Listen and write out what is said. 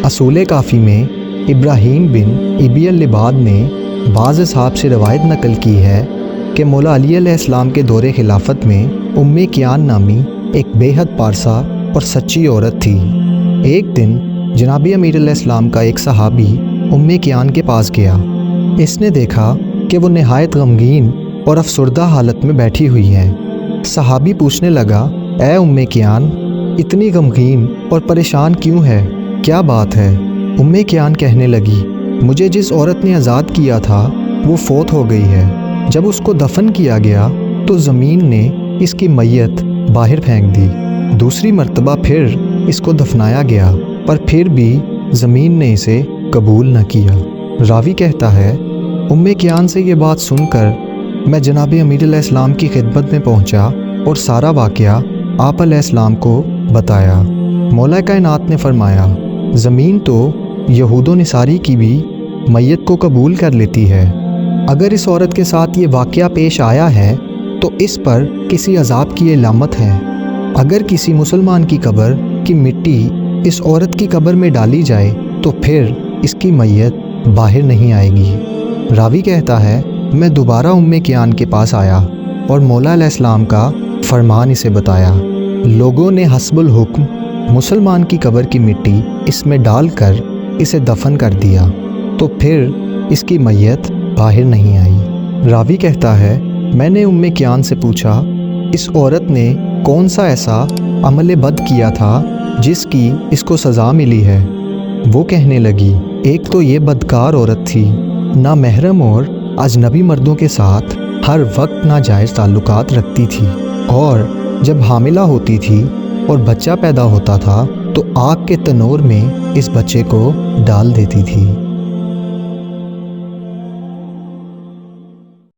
اصول کافی میں ابراہیم بن ابی اللباد نے بعض اصحاب سے روایت نقل کی ہے کہ مولا علی علیہ السلام کے دور خلافت میں کیان نامی ایک بے حد پارسا اور سچی عورت تھی۔ ایک دن جناب امیر علیہ السلام کا ایک صحابی کیان کے پاس گیا۔ اس نے دیکھا کہ وہ نہایت غمگین اور افسردہ حالت میں بیٹھی ہوئی ہے۔ صحابی پوچھنے لگا، اے کیان، اتنی غمگین اور پریشان کیوں ہے؟ کیا بات ہے؟ کیان کہنے لگی، مجھے جس عورت نے آزاد کیا تھا وہ فوت ہو گئی ہے۔ جب اس کو دفن کیا گیا تو زمین نے اس کی میت باہر پھینک دی۔ دوسری مرتبہ پھر اس کو دفنایا گیا، پر پھر بھی زمین نے اسے قبول نہ کیا۔ راوی کہتا ہے، کیان سے یہ بات سن کر میں جناب امیر علیہ السلام کی خدمت میں پہنچا اور سارا واقعہ آپ علیہ السلام کو بتایا۔ مولا کائنات نے فرمایا، زمین تو یہود و نصاری کی بھی میت کو قبول کر لیتی ہے۔ اگر اس عورت کے ساتھ یہ واقعہ پیش آیا ہے تو اس پر کسی عذاب کی علامت ہے۔ اگر کسی مسلمان کی قبر کی مٹی اس عورت کی قبر میں ڈالی جائے تو پھر اس کی میت باہر نہیں آئے گی۔ راوی کہتا ہے، میں دوبارہ کیان کے پاس آیا اور مولا علیہ السلام کا فرمان اسے بتایا۔ لوگوں نے حسب الحکم مسلمان کی قبر کی مٹی اس میں ڈال کر اسے دفن کر دیا تو پھر اس کی میت باہر نہیں آئی۔ راوی کہتا ہے، میں نے کیان سے پوچھا، اس عورت نے کون سا ایسا عمل بد کیا تھا جس کی اس کو سزا ملی ہے؟ وہ کہنے لگی، ایک تو یہ بدکار عورت تھی، نامحرم اور اجنبی مردوں کے ساتھ ہر وقت ناجائز تعلقات رکھتی تھی، اور جب حاملہ ہوتی تھی اور بچہ پیدا ہوتا تھا تو آگ کے تنور میں اس بچے کو ڈال دیتی تھی۔